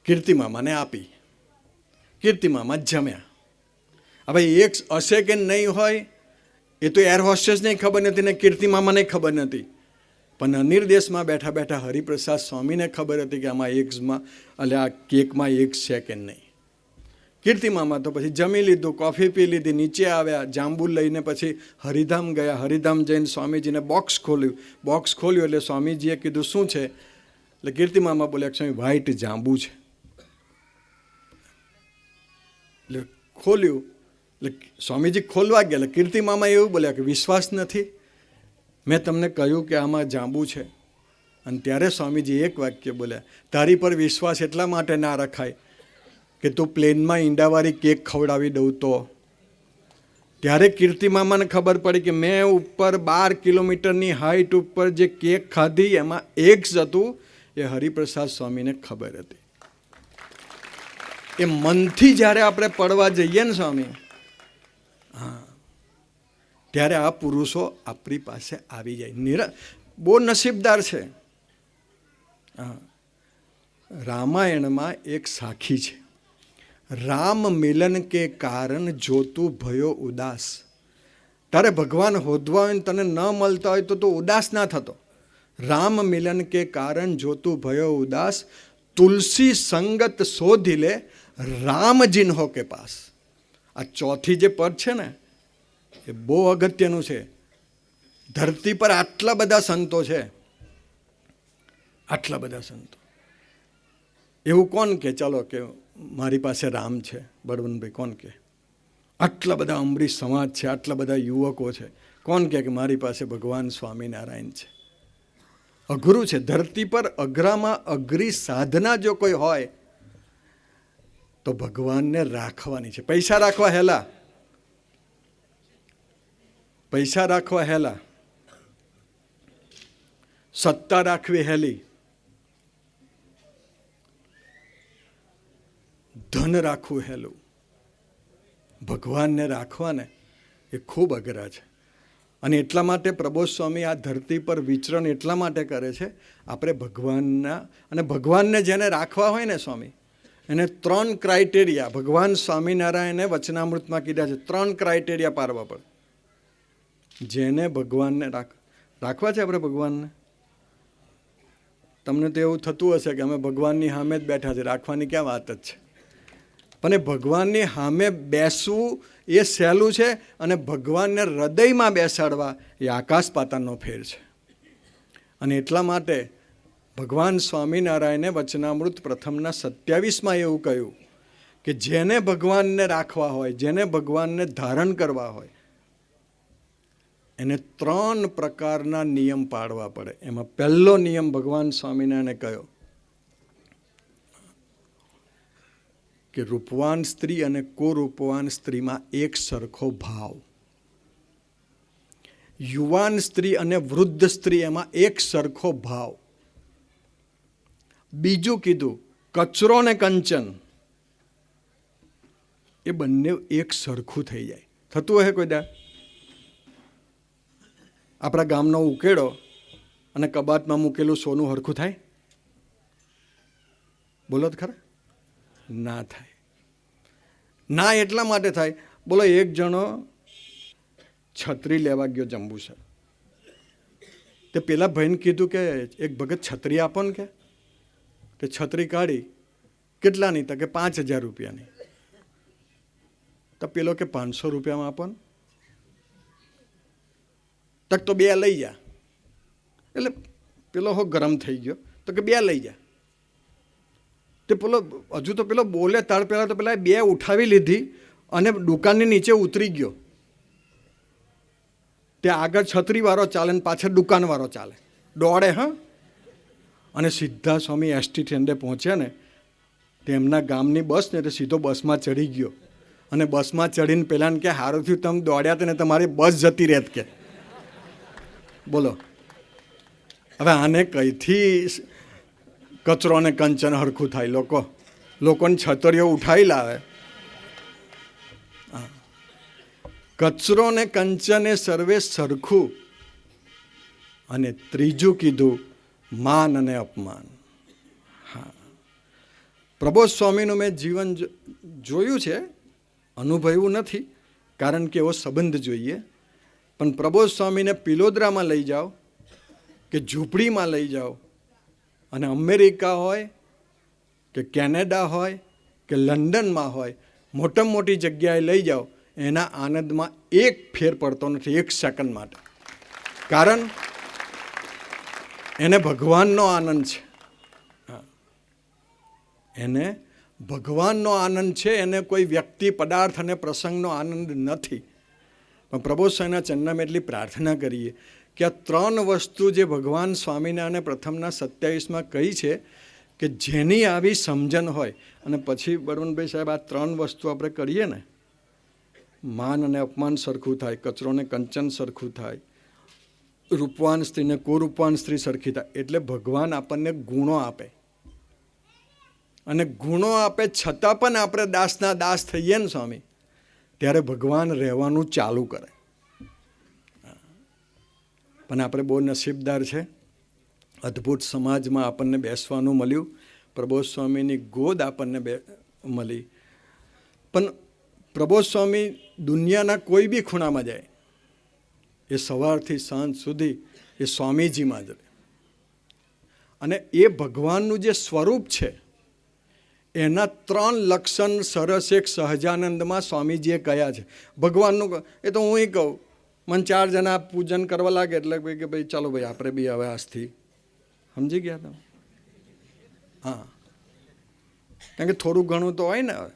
કીર્તિમામાને આપી. કીર્તિમામા જમ્યા. હવે એગ્સ હશે કે નહીં હોય એ તો એર હોસ્ટેસને ખબર નથી ને કીર્તિમામાને ખબર નથી, પણ અનિર્દેશમાં બેઠા બેઠા હરિપ્રસાદ સ્વામીને ખબર હતી કે આમાં એગ્સમાં એટલે આ કેકમાં એગ્સ છે કે નહીં. કીર્તિમામા તો પછી જમી લીધું, કોફી પી લીધી, નીચે આવ્યા, જાંબુ લઈને પછી હરિધામ ગયા. હરિધામ જઈને સ્વામીજીને બોક્સ ખોલ્યું. બોક્સ ખોલ્યું એટલે સ્વામીજીએ કીધું શું છે? એટલે કીર્તિમામા બોલ્યા કે સ્વામી વ્હાઈટ જાંબુ છે. એટલે ખોલ્યું એટલે સ્વામીજી ખોલવા ગયા એટલે કીર્તિમામા એવું બોલ્યા કે વિશ્વાસ નથી, મેં તમને કહ્યું કે આમાં જાંબુ છે. અને ત્યારે સ્વામીજી એક વાક્ય બોલ્યા, તારી પર વિશ્વાસ એટલા માટે ના રખાય કે તું પ્લેનમાં ઈંડાવાળી કેક ખવડાવી દઉં તો. ત્યારે કીર્તિમામાને ખબર પડી કે મેં ઉપર 12 કિલોમીટરની હાઈટ ઉપર જે કેક ખાધી એમાં એગ્સ હતું, એ હરિપ્રસાદ સ્વામીને ખબર હતી. એ મનથી જ્યારે આપણે પડવા જઈએ ને સ્વામી, હા, ત્યારે આ પુરુષો આપણી પાસે આવી જાય. બહુ નસીબદાર છે. હા, રામાયણમાં એક સાખી છે, રામ મિલન કે કારણ જોતું ભયો ઉદાસ. તારે ભગવાન હોદવા હોય ને તને ન મળતા હોય તો તું ઉદાસ ના થતો. રામ મિલન કે કારણ જોતું ભયો ઉદાસ, તુલસી સંગત શોધી લે રામ જિન્હો કે પાસ. આ ચોથી જે પદ છે ને એ બહુ અગત્યનું છે. ધરતી પર આટલા બધા સંતો છે, આટલા બધા સંતો. એવું કોણ કે ચાલો કે મારી પાસે રામ છે? બળવંતભાઈ કોણ કે? આટલા બધા અમરીશ સમાજ છે, આટલા બધા યુવકો છે, કોણ કે મારી પાસે ભગવાન સ્વામિનારાયણ છે? અઘરું છે. ધરતી પર અઘરામાં અઘરી સાધના જો કોઈ હોય તો ભગવાનને રાખવાની છે. પૈસા રાખવા હેલા, પૈસા રાખવા હેલા, સત્તા રાખવી હેલી, ધન રાખવું હેલું, ભગવાનને રાખવાને એ ખૂબ અઘરા છે. અને એટલા માટે પ્રબોધ સ્વામી આ ધરતી પર વિચરણ એટલા માટે કરે છે, આપણે ભગવાનના અને ભગવાનને જેને રાખવા હોય ને સ્વામી, એને 3 ક્રાઇટેરિયા ભગવાન સ્વામિનારાયણે વચનામૃતમાં કીધા છે. 3 ક્રાઇટેરિયા પાડવા પડે. જેને ભગવાનને રાખવા છે આપણે ભગવાનને. તમને તો એવું થતું હશે કે અમે ભગવાનની સામે જ બેઠા છે, રાખવાની ક્યાં વાત જ છે. પણ એ ભગવાનની સામે બેસવું એ સહેલું છે, અને ભગવાનને હૃદયમાં બેસાડવા એ આકાશ પાતાળનો ફેર છે. અને એટલા માટે ભગવાન સ્વામિનારાયણે વચનામૃત પ્રથમના 27માં એવું કહ્યું કે જેને ભગવાનને રાખવા હોય, જેને ભગવાનને ધારણ કરવા હોય, એને 3 પ્રકારના નિયમ પાળવા પડે. એમાં પહેલો નિયમ ભગવાન સ્વામિનારાયણે કયો કે રૂપવાન સ્ત્રી અને કુરૂપવાન સ્ત્રીમાં એક સરખો ભાવ. યુવાન સ્ત્રી અને વૃદ્ધ સ્ત્રી એમાં એક સરખો ભાવ. બીજું કીધું કચરો ને કંચન, એ બંને એક સરખું થઈ જાય. થતું હશે કોઈ દા? આપણા ગામનો ઉકેડો અને કબાટમાં મૂકેલું સોનું હરખું થાય? બોલો તો ખરા, ના થાય. ના એટલા માટે થાય, બોલો એક જણો છત્રી લેવા ગયો જંબુસર, તે પેલા ભાઈને કીધું કે એક ભગત છત્રી આપો ને, કે તે છત્રી કાઢી. કેટલાની? તો કે 5000 રૂપિયાની. તો પેલો કે 500 રૂપિયામાં આપો ને. તક તો 2 લઈ જા. એટલે પેલો હો ગરમ થઈ ગયો, તો કે 2 લઈ જા. તે પેલો હજુ તો પેલો બોલે તાર પહેલાં તો પેલા 2 ઉઠાવી લીધી અને દુકાનની નીચે ઉતરી ગયો. તે આગળ છત્રીવાળો ચાલે ને પાછળ દુકાનવાળો ચાલે, દોડે. હા, અને સીધા સ્વામી એસટી સ્ટેન્ડે પહોંચ્યા ને, તેમના ગામની બસ ને તો સીધો બસમાં ચડી ગયો. અને બસમાં ચડીને પેલાને કે હારું થયું તમે દોડ્યા હતા ને તમારી બસ જતી રહેત કે. બોલો હવે આને કઈથી કચરો ને કંચન હરખું થાય લોકો? લોકોને છતરીઓ ઉઠાવી લાવે. કચરો ને કંચને સર્વે સરખું, અને ત્રીજું કીધું માન અને અપમાન. હા, પ્રબોધ સ્વામીનું મેં જીવન જોયું છે, અનુભવ્યું નથી, કારણ કે એવો સંબંધ જોઈએ. પણ પ્રબોધ સ્વામીને પિલોદરામાં લઈ જાઓ કે ઝૂંપડીમાં લઈ જાઓ, અને અમેરિકા હોય કે કેનેડા હોય કે લંડનમાં હોય, મોટામાં મોટી જગ્યાએ લઈ જાઓ, એના આનંદમાં એક ફેર પડતો નથી, એક સેકન્ડ માટે. કારણ એને ભગવાનનો આનંદ છે. એને ભગવાનનો આનંદ છે, એને કોઈ વ્યક્તિ, પદાર્થ અને પ્રસંગનો આનંદ નથી. પણ પ્રબોધ સ્વામીના ચરણમાં એટલી પ્રાર્થના કરીએ કે આ ત્રણ વસ્તુ જે ભગવાન સ્વામિનારાયણે પ્રથમના 27માં કહી છે, કે જેની આવી સમજણ હોય, અને પછી બળવંતભાઈ સાહેબ આ ત્રણ વસ્તુ આપણે કરીએ ને, માન અને અપમાન સરખું થાય, કચરો ને કંચન સરખું થાય, રૂપવાન સ્ત્રીને કુરૂપવાન સ્ત્રી સરખી થાય, એટલે ભગવાન આપણને ગુણો આપે. અને ગુણો આપે છતાં પણ આપણે દાસના દાસ થઈએ ને સ્વામી, ત્યારે ભગવાન રહેવાનું ચાલુ કરે. પણ આપણે બહુ નસીબદાર છે, અદ્ભુત સમાજમાં આપણને બેસવાનું મળ્યું, પ્રબોધ સ્વામીની ગોદ આપણને મળી. પણ પ્રબોધ સ્વામી દુનિયાના કોઈ બી ખૂણામાં જાય, એ સવારથી સાંજ સુધી એ સ્વામીજીમાં જ રહે. અને એ ભગવાનનું જે સ્વરૂપ છે, એના 3 લક્ષણ સરસ એક સહજાનંદમાં સ્વામીજીએ કહ્યા છે. ભગવાનનું એ તો હું કહું, મને 4 જણા પૂજન કરવા લાગે એટલે કે ભાઈ ચાલો ભાઈ આપણે બી હવે આજથી સમજી ગયા તમે. હા, કારણ કે થોડું ઘણું તો હોય ને હવે.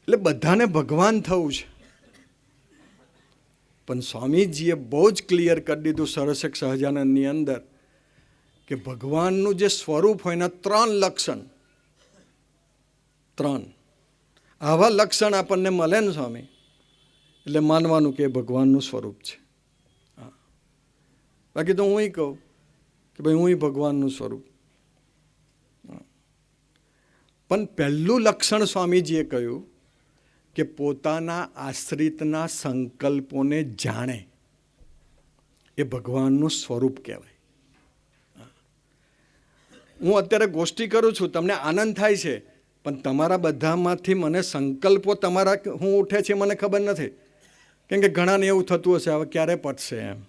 એટલે બધાને ભગવાન થવું છે. પણ સ્વામીજીએ બહુ જ ક્લિયર કરી દીધું સરસ એક સહજાનંદની અંદર, કે ભગવાનનું જે સ્વરૂપ હોય એના 3 લક્ષણ, 3 આવા લક્ષણ આપણને મળે ને સ્વામી, એટલે માનવાનું કે ભગવાનનું સ્વરૂપ છે. બાકી તો હું કહું કે ભાઈ હું ભગવાનનું સ્વરૂપ. પણ પહેલું લક્ષણ સ્વામીજીએ કહ્યું કે પોતાના આશ્રિતના સંકલ્પોને જાણે, એ ભગવાનનું સ્વરૂપ કહેવાય. હું અત્યારે ગોષ્ઠી કરું છું, તમને આનંદ થાય છે, પણ તમારા બધામાંથી મને સંકલ્પો તમારા શું ઉઠે છે મને ખબર નથી. કેમ કે ઘણાને એવું થતું હશે, હવે ક્યારે પતશે, એમ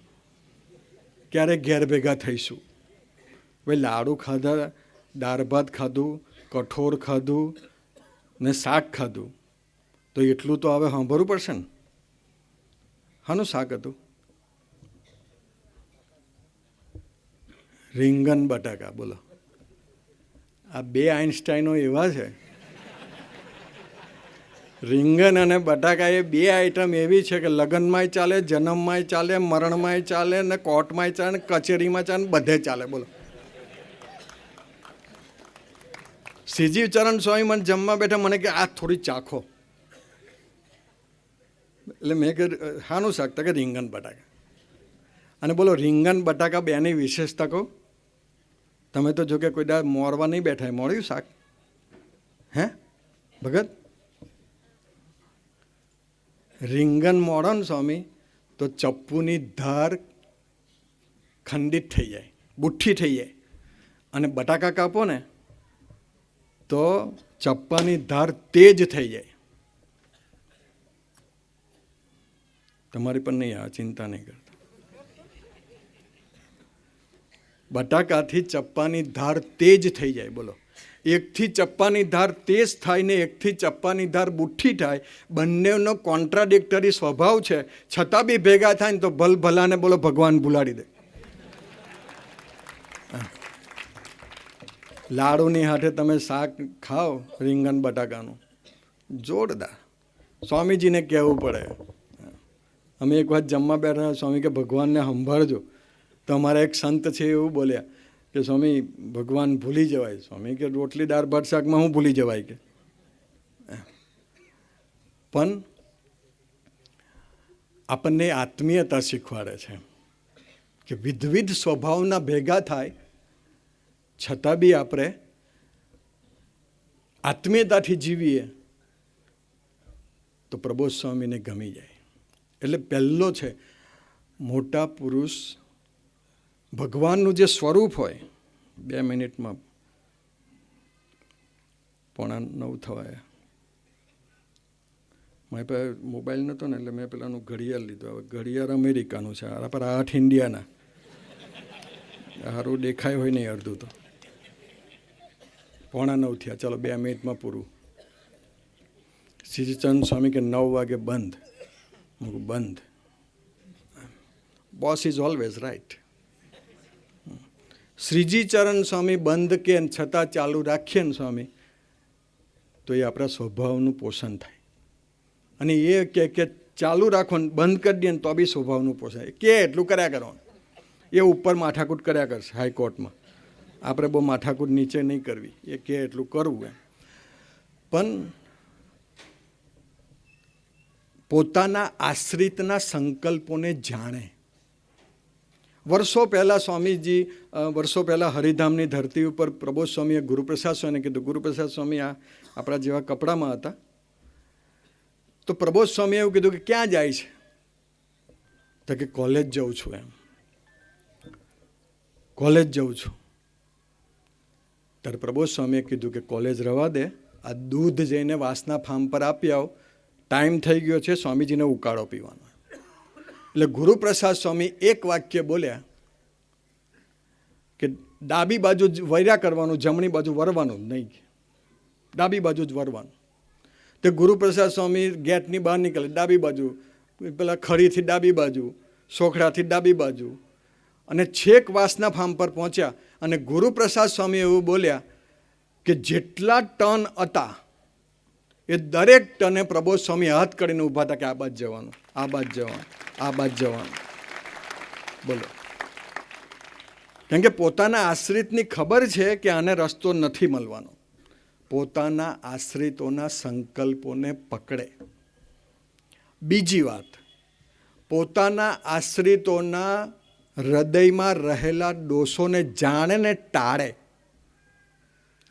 ક્યારે ઘેર ભેગા થઈશું. ભાઈ લાડુ ખાધા, દાળ ભાત ખાધું, કઠોળ ખાધું ને શાક ખાધું, તો એટલું તો હવે સાંભળવું પડશે ને. શાનું શાક હતું? રીંગણ બટાકા. બોલો, આ 2 આઈન્સ્ટાઈનો એવા છે. રીંગણ અને બટાકા એ 2 આઈટમ એવી છે કે લગ્નમાંય ચાલે, જન્મમાંય ચાલે, મરણમાંય ચાલે, ને કોર્ટમાંય ચાલે, ને કચેરીમાં ચાલે, બધે ચાલે. બોલો, શ્રીજી ચરણ સ્વામી મને જમવા બેઠા, મને કે આ થોડી ચાખો. એટલે મેં કે શાનું શાક? કે રીંગણ બટાકા. અને બોલો, રીંગણ બટાકા બેની વિશેષતા કહું. તમે તો જો કે કોઈ દા મોરવા નહીં બેઠા, મળ્યું શાક? હે ભગત? રીંગણ મોડો ને સ્વામી તો ચપ્પુની ધાર ખંડિત થઈ જાય, બુઠ્ઠી થઈ જાય. અને બટાકા કાપો ને તો ચપ્પાની ધાર તેજ થઈ જાય. તમારી પણ નહીં આવે, ચિંતા નહીં કરતા. બટાકાથી ચપ્પાની ધાર તેજ થઈ જાય. બોલો, એકથી ચપ્પાની ધાર તેજ થાય ને એકથી ચપ્પાની ધાર બુઠ્ઠી થાય, બંનેનો કોન્ટ્રાડિક્ટરી સ્વભાવ છે, છતાં બી ભેગા થાય ને તો ભલાને બોલો ભગવાન ભૂલાડી દે. લાડુની હાથે તમે શાક ખાઓ રીંગણ બટાકાનું, જોરદાર. સ્વામીજીને કહેવું પડે. અમે એક વાત જમવા બેઠા, સ્વામી કે ભગવાનને સંભાળજો. તો અમારા એક સંત છે એવું બોલ્યા કે સ્વામી ભગવાન ભૂલી જવાય. સ્વામી કે રોટલી દાળ ભાત શાકમાં હું ભૂલી જવાય કે. પણ આપણને આત્મીયતા શીખવાડે છે કે વિવિધ સ્વભાવના ભેગા થાય છતાં બી આપણે આત્મીયતાથી જીવીએ તો પ્રબોધ સ્વામીને ગમી જાય. એટલે પહેલો છે, મોટા પુરુષ ભગવાનનું જે સ્વરૂપ હોય. 2 મિનિટમાં 8:45 થવાયા. મારી પાસે મોબાઈલ નહોતો ને એટલે મેં પેલાનું ઘડિયાળ લીધું. હવે ઘડિયાળ અમેરિકાનું છે, આ પર 8 ઇન્ડિયાના. સારું દેખાય હોય નહીં અડધું તો. 8:45 થયા. ચાલો 2 મિનિટમાં પૂરું. શ્રીચંદ સ્વામી કે 9 વાગે બંધ. બંધ. Boss is always right. Shriji ચરણ સ્વામી બંધ કે છતાં ચાલુ રાખીએ ને સ્વામી, તો એ આપણા સ્વભાવનું પોષણ થાય. અને એ કે ચાલુ રાખો ને બંધ કરી દે ને તો બી સ્વભાવનું પોષણ. કે એટલું કર્યા કરવાનું. એ ઉપર માથાકૂટ કર્યા કરશે હાઈકોર્ટમાં. આપણે બહુ માથાકૂટ નીચે નહીં કરવી. એ કે એટલું કરવું એમ. પણ પોતાના આશ્રિતના સંકલ્પોને જાણે. વર્ષો પહેલાં હરિધામની ધરતી ઉપર પ્રબોધ સ્વામીએ ગુરુપ્રસાદ સ્વામીને કીધું. ગુરુપ્રસાદ સ્વામી આપણા જેવા કપડામાં હતા. તો પ્રબોધ સ્વામીએ એવું કીધું કે ક્યાં જાય છે? તો કે કોલેજ જાઉં છું એમ. કોલેજ જાઉં છું. ત્યારે પ્રબોધ સ્વામીએ કીધું કે કોલેજ રવા દે, આ દૂધ જઈને વાસના ફાર્મ પર આપી આવો, ટાઈમ થઈ ગયો છે સ્વામીજીને ઉકાળો પીવાનો. એટલે ગુરુપ્રસાદ સ્વામી એક વાક્ય બોલ્યા કે ડાબી બાજુ જ વર્યા કરવાનું, જમણી બાજુ વરવાનું નહીં, ડાબી બાજુ જ વરવાનું. તે ગુરુપ્રસાદ સ્વામી ગેટની બહાર નીકળે, ડાબી બાજુ, પેલા ખડીથી ડાબી બાજુ, સોખડાથી ડાબી બાજુ, અને છેક વાસના ફાર્મ પર પહોંચ્યા. અને ગુરુપ્રસાદ સ્વામી એવું બોલ્યા કે જેટલા ટન હતા એ દરેક ટને પ્રબોધ સ્વામી હાથ કરીને ઊભા હતા કે આ બાજુ જવાનું, આ બાજુ જવાનું, આ બાજુ જવાનું. બોલો. કેમ કે પોતાના આશ્રિતની ખબર છે કે આને રસ્તો નથી મળવાનો. પોતાના આશ્રિતોના સંકલ્પોને પકડે. બીજી વાત, પોતાના આશ્રિતોના હૃદયમાં રહેલા દોષોને જાણે ને ટાળે.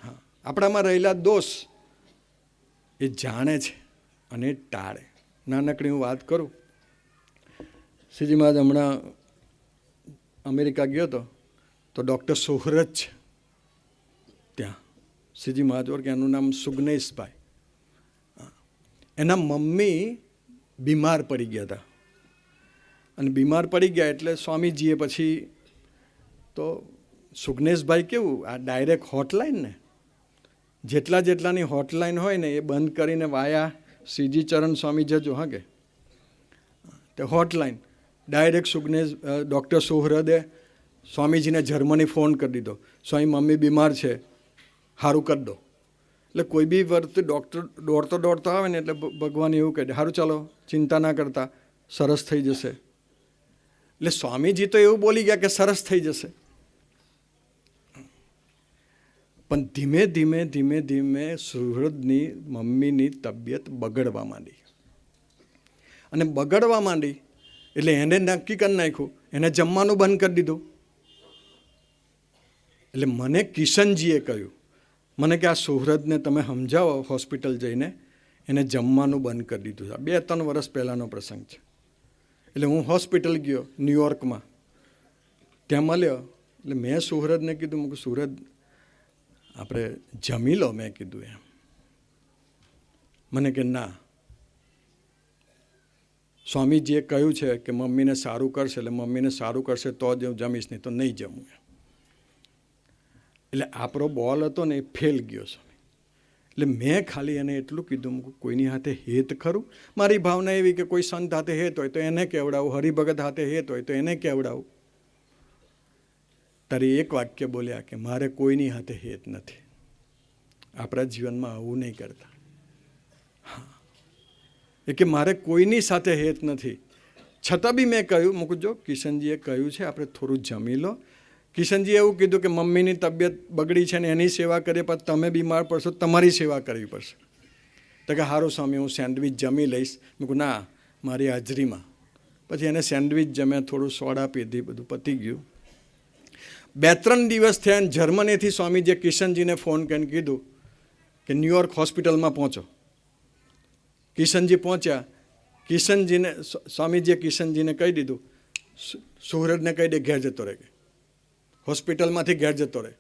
હા, આપણામાં રહેલા દોષ એ જાણે છે અને ટાળે. નાનકડી હું વાત કરું. શ્રીજી મહારાજ હમણાં અમેરિકા ગયો હતો તો ડૉક્ટર સોહરજ છે ત્યાં. શ્રીજી મહારાજ કે એનું નામ સુગ્નેશભાઈ. એના મમ્મી બીમાર પડી ગયા હતા. અને બીમાર પડી ગયા એટલે સ્વામીજીએ પછી તો સુગ્નેશભાઈ કેવું, આ ડાયરેક્ટ હોટલાઇન ને, જેટલાની હોટલાઇન હોય ને એ બંધ કરીને વાયા શ્રીજી ચરણ સ્વામી જજો. હા કે તે હોટલાઇન ડાયરેક્ટ ડૉક્ટર સોહરદે સ્વામીજીને જર્મની ફોન કરી દીધો. સ્વામી મમ્મી બીમાર છે, સારું કરી દો. એટલે કોઈ બી વર્ત ડૉક્ટર દોડતો આવે ને એટલે ભગવાન એવું કહે સારું ચાલો ચિંતા ના કરતા, સરસ થઈ જશે. એટલે સ્વામીજી તો એવું બોલી ગયા કે સરસ થઈ જશે. પણ ધીમે ધીમે ધીમે ધીમે સુહૃદની મમ્મીની તબિયત બગડવા માંડી. અને બગડવા માંડી એટલે એને નક્કી કરી નાખ્યું, એને જમવાનું બંધ કરી દીધું. એટલે મને કિશનજીએ કહ્યું, મને કે આ સુહૃદને તમે સમજાવો હોસ્પિટલ જઈને, એને જમવાનું બંધ કરી દીધું. 2-3 વર્ષ પહેલાંનો પ્રસંગ છે. એટલે હું હોસ્પિટલ ગયો ન્યૂયોર્કમાં, ત્યાં મળ્યો. એટલે મેં સુહૃદને કીધું, મેં સુહૃદ આપણે જમી લો, મેં કીધું એમ. મને કે ના, સ્વામીજીએ કહ્યું છે કે મમ્મીને સારું કરશે, એટલે મમ્મીને સારું કરશે તો જ હું જમીશ, નહીં તો નહીં જમું. એટલે આપણો બોલ હતો ને એ ફેલ ગયો સ્વામી. એટલે મેં ખાલી એને એટલું કીધું, કોઈની હાથે હેત ખરું. મારી ભાવના એવી કે કોઈ સંત હાથે હેત હોય તો એને કહેવડાવું, હરિભગત હાથે હેત હોય તો એને કહેવડાવું. તારે એક વાક્ય બોલ્યા કે મારે કોઈની હાથે હેત નથી. આપણા જીવનમાં આવું નહીં કરતા. હા, એ કે મારે કોઈની સાથે હેત નથી. છતાં બી મેં કહ્યું, મૂકજો, કિશનજીએ કહ્યું છે આપણે થોડું જમી લો. કિશનજીએ એવું કીધું કે મમ્મીની તબિયત બગડી છે ને એની સેવા કરીએ, પણ તમે બીમાર પડશો તમારી સેવા કરવી પડશે. તો કે સારું સ્વામી, હું સેન્ડવિચ જમી લઈશ. મેં કહું ના, મારી હાજરીમાં. પછી એને સેન્ડવિચ જમ્યા, થોડું સોડા પીધી, બધું પતી ગયું. 2-3 દિવસ થયા. જર્મનીથી સ્વામીજીએ કિશનજીને ફોન કરીને કીધું કે ન્યુયોર્ક હોસ્પિટલમાં પહોંચો. કિશનજી પહોંચ્યા. કિશનજીને સ્વામીજીએ કિશનજીને કહી દીધું, સુહૃદને કહી દે ઘેર જતો રહે, હોસ્પિટલમાંથી ઘેર જતો રહે.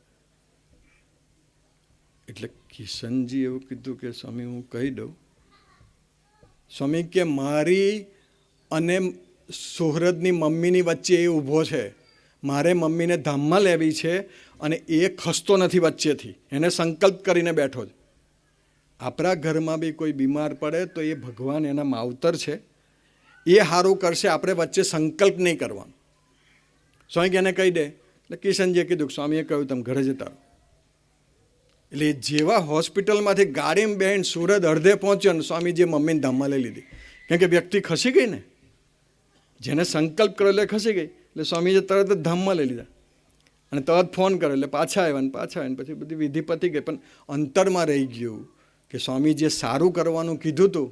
એટલે કિશનજી એવું કીધું કે સ્વામી હું કહી દઉં. સ્વામી કે મારી અને સુહૃદની મમ્મીની વચ્ચે એ ઊભો છે, મારે મમ્મીને ધામમાં લેવી છે અને એ ખસતો નથી વચ્ચેથી, એને સંકલ્પ કરીને બેઠો છે. આપણા ઘરમાં બી કોઈ બીમાર પડે તો એ ભગવાન એના માવતર છે, એ સારું કરશે, આપણે વચ્ચે સંકલ્પ નહીં કરવાનો. સ્વામી કે એને કહી દે. એટલે કિશનજીએ કીધું, સ્વામીએ કહ્યું તમે ઘરે જતા રહો. એટલે જેવા હોસ્પિટલમાંથી ગાડીમાં બેન સુરત અડધે પહોંચ્યો ને સ્વામીજીએ મમ્મીને ધામમાં લઈ લીધી. કેમ કે વ્યક્તિ ખસી ગઈ ને, જેને સંકલ્પ કર્યો એટલે ખસી ગઈ. એટલે સ્વામીજીએ તરત જ ધામમાં લઈ લીધા અને તરત ફોન કર્યો. એટલે પાછા આવ્યા ને પછી બધી વિધિ પતી ગઈ. પણ અંતરમાં રહી ગયું કે સ્વામીજીએ સારું કરવાનું કીધું હતું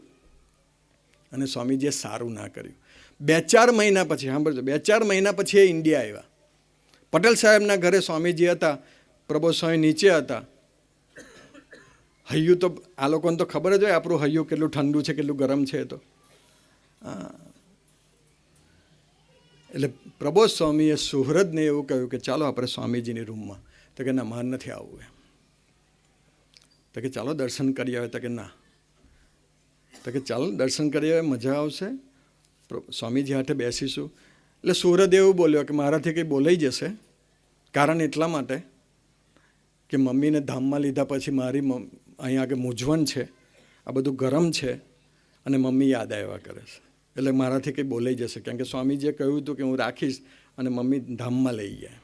અને સ્વામીજીએ સારું ના કર્યું. 2-4 મહિના પછી, સાંભળજો, 2-4 મહિના પછી એ ઇન્ડિયા આવ્યા. પટેલ સાહેબના ઘરે સ્વામીજી હતા, પ્રબોધ સ્વામી નીચે હતા. હૈયું તો આ લોકોને તો ખબર જ હોય આપણું હૈયું કેટલું ઠંડુ છે, કેટલું ગરમ છે. તો એટલે પ્રબોધ સ્વામીએ સુહૃદને એવું કહ્યું કે ચાલો આપણે સ્વામીજીની રૂમમાં. તો કે ના, માર નથી આવવું એમ. તો કે ચાલો દર્શન કરી આવે. તો કે ના. તો કે ચાલો દર્શન કરી આવે, મજા આવશે, સ્વામીજી હાથે બેસીશું. એટલે સુહૃદ એવું બોલ્યો કે મારાથી કંઈ બોલાઈ જશે. કારણ એટલા માટે કે મમ્મીને ધામમાં લીધા પછી મારી અહીંયા આગળ મૂંઝવણ છે, આ બધું ગરમ છે અને મમ્મી યાદ આવ્યા કરે છે, એટલે મારાથી કંઈ બોલાઈ જશે. કેમ કે સ્વામીજીએ કહ્યું હતું કે હું રાખીશ અને મમ્મી ધામમાં લઈ ગયા.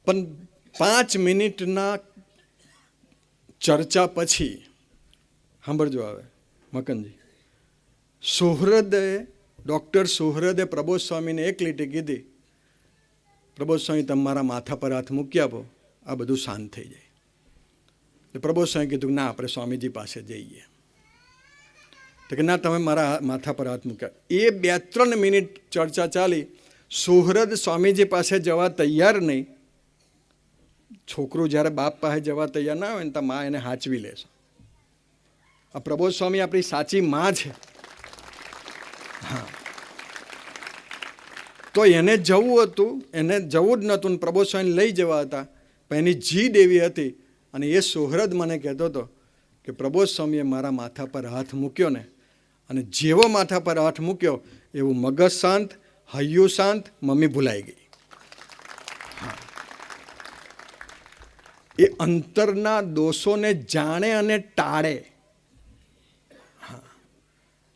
પણ 5 મિનિટના ચર્ચા પછી સાંભળજો આવે મકનજી, ડૉક્ટર સુહૃદે પ્રબોધ સ્વામીને એક લીટી કીધી, પ્રબોધ સ્વામી તમારા માથા પર હાથ મૂકી આપો, આ બધું શાંત થઈ જાય. એટલે પ્રબોધ સ્વામી કીધું ના, આપણે સ્વામીજી પાસે જઈએ. તો કે ના, તમે મારા માથા પર હાથ મૂક્યા. એ 2-3 મિનિટ ચર્ચા ચાલી. સુહૃદ સ્વામીજી પાસે જવા તૈયાર નહીં. છોકરું જ્યારે બાપ પાસે જવા તૈયાર ના હોય ને તો મા એને હાચવી લે છે. આ પ્રબોધ સ્વામી આપણી સાચી મા છે. હા, તો એને જવું હતું, એને જવું જ નહોતું ને પ્રબોધ સ્વામીને લઈ જવા હતા. પણ એની જીદ એવી હતી. અને એ સુહૃદ મને કહેતો હતો કે પ્રબોધ સ્વામીએ મારા માથા પર હાથ મૂક્યો ને, અને જેવો માથા પર હાથ મૂક્યો એવું મગજ શાંત, હૈયું શાંત, મમ્મી ભૂલાઈ ગઈ. એ અંતરના દોષોને જાણે અને ટાળે.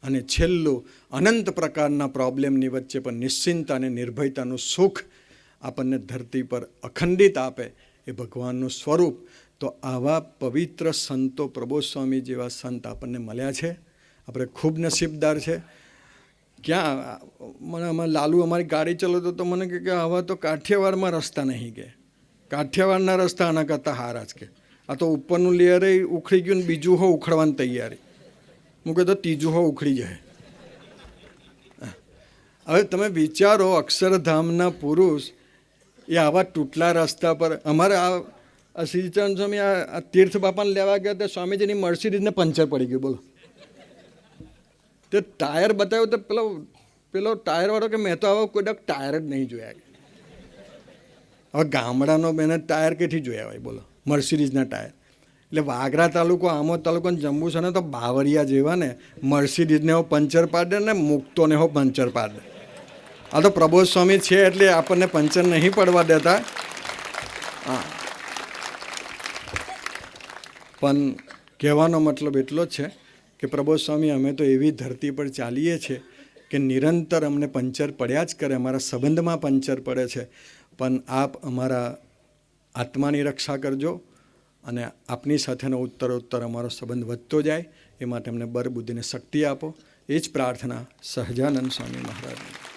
અને છેલ્લું, અનંત પ્રકારના પ્રોબ્લેમની વચ્ચે પણ નિશ્ચિંતા અને નિર્ભયતાનું સુખ આપણને ધરતી પર અખંડિત આપે એ ભગવાનનું સ્વરૂપ. તો આવા પવિત્ર સંતો, પ્રબોધ સ્વામી જેવા સંત આપણને મળ્યા છે. આપણે ખૂબ નસીબદાર છે. ક્યાં મને લાલુ અમારી ગાડી ચલાવતો તો મને કે આવા તો કાઠિયાવાડમાં રસ્તા નહીં, કે કાઠિયાવાડના રસ્તા આના કરતાં હારા જ. કે આ તો ઉપરનું લેયર ઉખડી ગયું ને બીજું હો ઉખડવાની તૈયારી. હું કહેતો ત્રીજું હો ઉખડી જાય. હવે તમે વિચારો, અક્ષરધામના પુરુષ એ આવા તૂટલા રસ્તા પર. અમારે આ શ્રીચરણ સ્વામી આ તીર્થ બાપાને લેવા ગયા તો સ્વામીજીની મર્સિડીઝને પંચર પડી ગયું. બોલો, તે ટાયર બતાવ્યું તો પેલો ટાયરવાળો કે મેં તો આવો કોઈ ટાયર જ નહીં જોયા. હવે ગામડાનો એને ટાયર કેટલી જોયા હોય, બોલો, મર્સિડીઝના ટાયર. એટલે વાગરા તાલુકો, આમોદ તાલુકો જંબુસરને તો બાવરિયા જેવા ને મર્સિડીઝને હો પંચર પાડે ને મુક્તોને હો પંચર પાડે. આ તો પ્રબોધ સ્વામી છે એટલે આપણને પંચર નહીં પડવા દેતા. હા, પણ કહેવાનો મતલબ એટલો જ છે કે પ્રબોધ સ્વામી, અમે તો એવી ધરતી પર ચાલીએ છીએ કે નિરંતર અમને પંચર પડ્યા જ કરે, અમારા સંબંધમાં પંચર પડે છે. પણ આપ અમારા આત્માની રક્ષા કરજો અને આપની સાથેનો ઉત્તરોત્તર અમારો સંબંધ વધતો જાય, એ માટે અમને બળ બુદ્ધિને શક્તિ આપો. એ જ પ્રાર્થના સહજાનંદ સ્વામી મહારાજની.